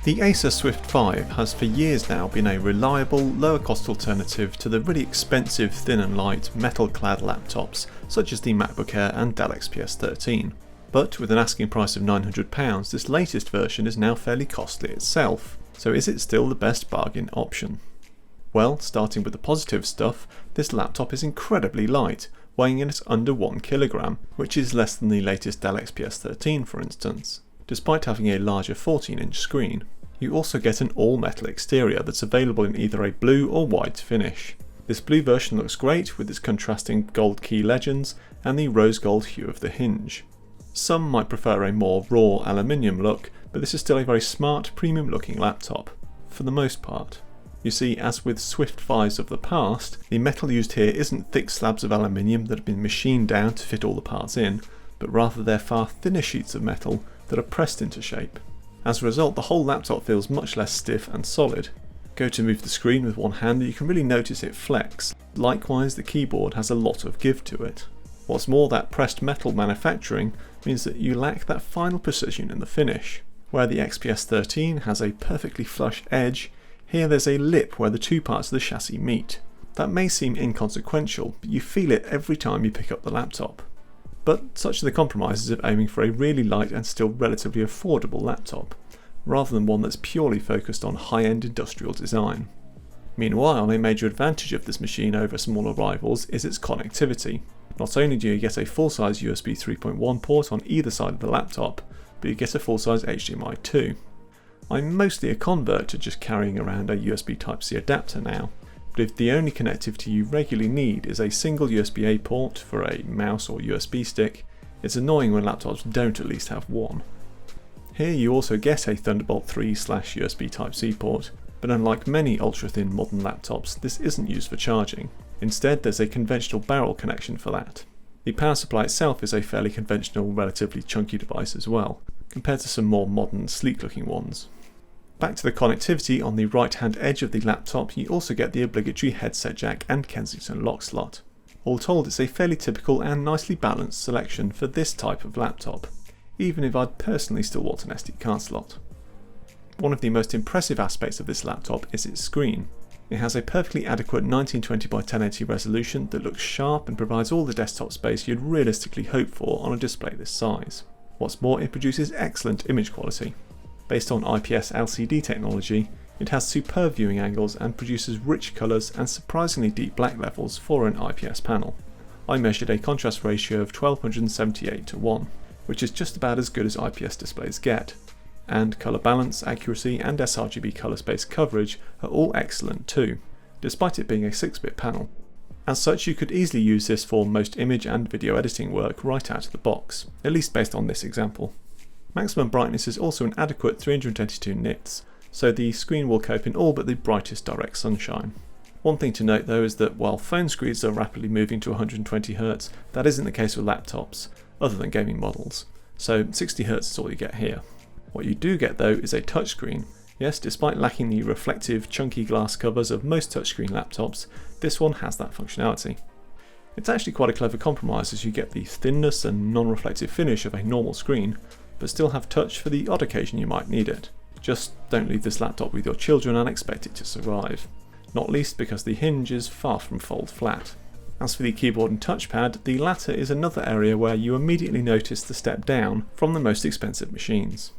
The Acer Swift 5 has for years now been a reliable, lower cost alternative to the really expensive thin and light metal-clad laptops such as the MacBook Air and Dell XPS 13. But with an asking price of £900, this latest version is now fairly costly itself. So is it still the best bargain option? Well, starting with the positive stuff, this laptop is incredibly light, weighing in at under 1 kilogram, which is less than the latest Dell XPS 13 for instance, despite having a larger 14-inch screen. You also get an all-metal exterior that's available in either a blue or white finish. This blue version looks great with its contrasting gold key legends and the rose gold hue of the hinge. Some might prefer a more raw aluminium look, but this is still a very smart, premium looking laptop, for the most part. You see, as with Swift 5s of the past, the metal used here isn't thick slabs of aluminium that have been machined down to fit all the parts in, but rather they're far thinner sheets of metal that are pressed into shape. As a result, the whole laptop feels much less stiff and solid. Go to move the screen with one hand and you can really notice it flex. Likewise, the keyboard has a lot of give to it. What's more, that pressed metal manufacturing means that you lack that final precision in the finish. Where the XPS 13 has a perfectly flush edge, here there's a lip where the two parts of the chassis meet. That may seem inconsequential, but you feel it every time you pick up the laptop. But such are the compromises of aiming for a really light and still relatively affordable laptop, rather than one that's purely focused on high-end industrial design. Meanwhile, a major advantage of this machine over smaller rivals is its connectivity. Not only do you get a full-size USB 3.1 port on either side of the laptop, but you get a full-size HDMI too. I'm mostly a convert to just carrying around a USB Type-C adapter now, but if the only connectivity you regularly need is a single USB-A port for a mouse or USB stick, it's annoying when laptops don't at least have one. Here you also get a Thunderbolt 3/USB Type-C port, but unlike many ultra-thin modern laptops, this isn't used for charging. Instead, there's a conventional barrel connection for that. The power supply itself is a fairly conventional, relatively chunky device as well, compared to some more modern, sleek-looking ones. Back to the connectivity, on the right-hand edge of the laptop you also get the obligatory headset jack and Kensington lock slot. All told, it's a fairly typical and nicely balanced selection for this type of laptop, even if I'd personally still want an SD card slot. One of the most impressive aspects of this laptop is its screen. It has a perfectly adequate 1920 by 1080 resolution that looks sharp and provides all the desktop space you'd realistically hope for on a display this size. What's more, it produces excellent image quality. Based on IPS LCD technology, it has superb viewing angles and produces rich colours and surprisingly deep black levels for an IPS panel. I measured a contrast ratio of 1278:1, which is just about as good as IPS displays get, and colour balance, accuracy and sRGB colour space coverage are all excellent too, despite it being a 6-bit panel. As such, you could easily use this for most image and video editing work right out of the box, at least based on this example. Maximum brightness is also an adequate 322 nits, so the screen will cope in all but the brightest direct sunshine. One thing to note though is that while phone screens are rapidly moving to 120Hz, that isn't the case with laptops, other than gaming models, so 60Hz is all you get here. What you do get though is a touchscreen. Yes, despite lacking the reflective, chunky glass covers of most touchscreen laptops, this one has that functionality. It's actually quite a clever compromise as you get the thinness and non-reflective finish of a normal screen, but still have touch for the odd occasion you might need it. Just don't leave this laptop with your children and expect it to survive. Not least because the hinge is far from fold flat. As for the keyboard and touchpad, the latter is another area where you immediately notice the step down from the most expensive machines.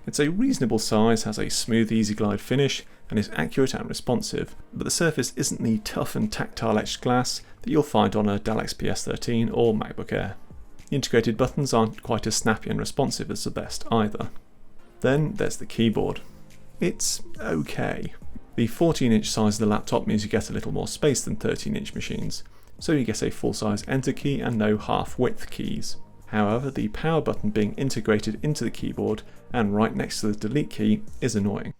It's a reasonable size, has a smooth easy glide finish and is accurate and responsive, but the surface isn't the tough and tactile etched glass that you'll find on a Dell XPS 13 or MacBook Air. The integrated buttons aren't quite as snappy and responsive as the best either. Then there's the keyboard. It's okay. The 14-inch size of the laptop means you get a little more space than 13-inch machines, so you get a full-size enter key and no half-width keys. However, the power button being integrated into the keyboard and right next to the delete key is annoying.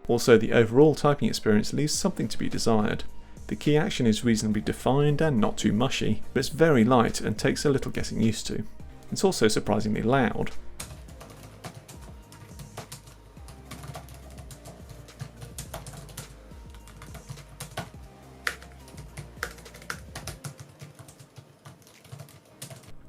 Also, the overall typing experience leaves something to be desired. The key action is reasonably defined and not too mushy, but it's very light and takes a little getting used to. It's also surprisingly loud.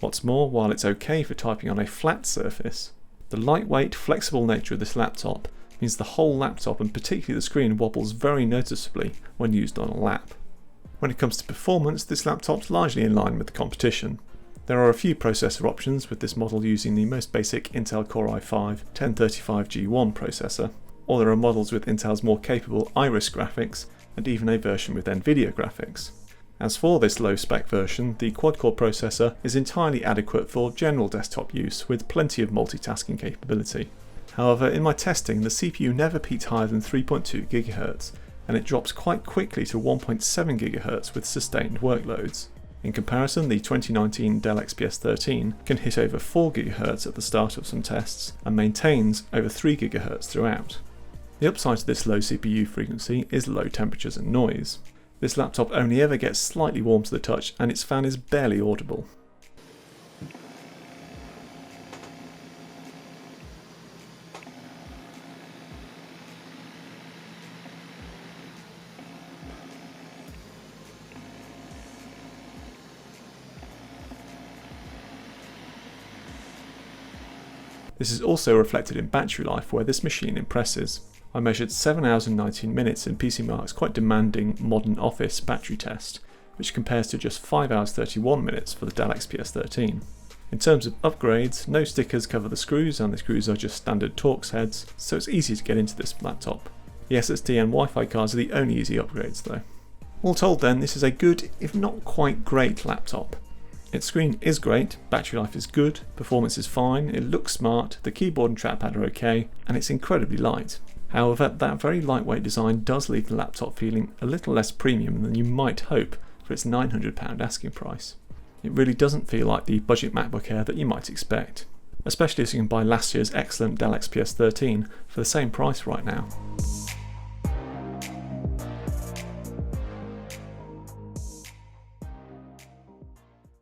What's more, while it's okay for typing on a flat surface, the lightweight, flexible nature of this laptop means the whole laptop and particularly the screen wobbles very noticeably when used on a lap. When it comes to performance, this laptop's largely in line with the competition. There are a few processor options, with this model using the most basic Intel Core i5-1035G1 processor, or there are models with Intel's more capable Iris graphics and even a version with Nvidia graphics. As for this low-spec version, the quad-core processor is entirely adequate for general desktop use with plenty of multitasking capability. However, in my testing, the CPU never peaked higher than 3.2 GHz, and it drops quite quickly to 1.7 GHz with sustained workloads. In comparison, the 2019 Dell XPS 13 can hit over 4 GHz at the start of some tests and maintains over 3 GHz throughout. The upside to this low CPU frequency is low temperatures and noise. This laptop only ever gets slightly warm to the touch and its fan is barely audible. This is also reflected in battery life, where this machine impresses. I measured 7 hours and 19 minutes in PCMark's quite demanding modern office battery test, which compares to just 5 hours 31 minutes for the Dell XPS 13. In terms of upgrades, no stickers cover the screws, and the screws are just standard Torx heads, so it's easy to get into this laptop. The SSD and Wi-Fi cards are the only easy upgrades though. All told then, this is a good, if not quite great laptop. Its screen is great, battery life is good, performance is fine, it looks smart, the keyboard and trackpad are okay, and it's incredibly light. However, that very lightweight design does leave the laptop feeling a little less premium than you might hope for its £900 asking price. It really doesn't feel like the budget MacBook Air that you might expect, especially as you can buy last year's excellent Dell XPS 13 for the same price right now.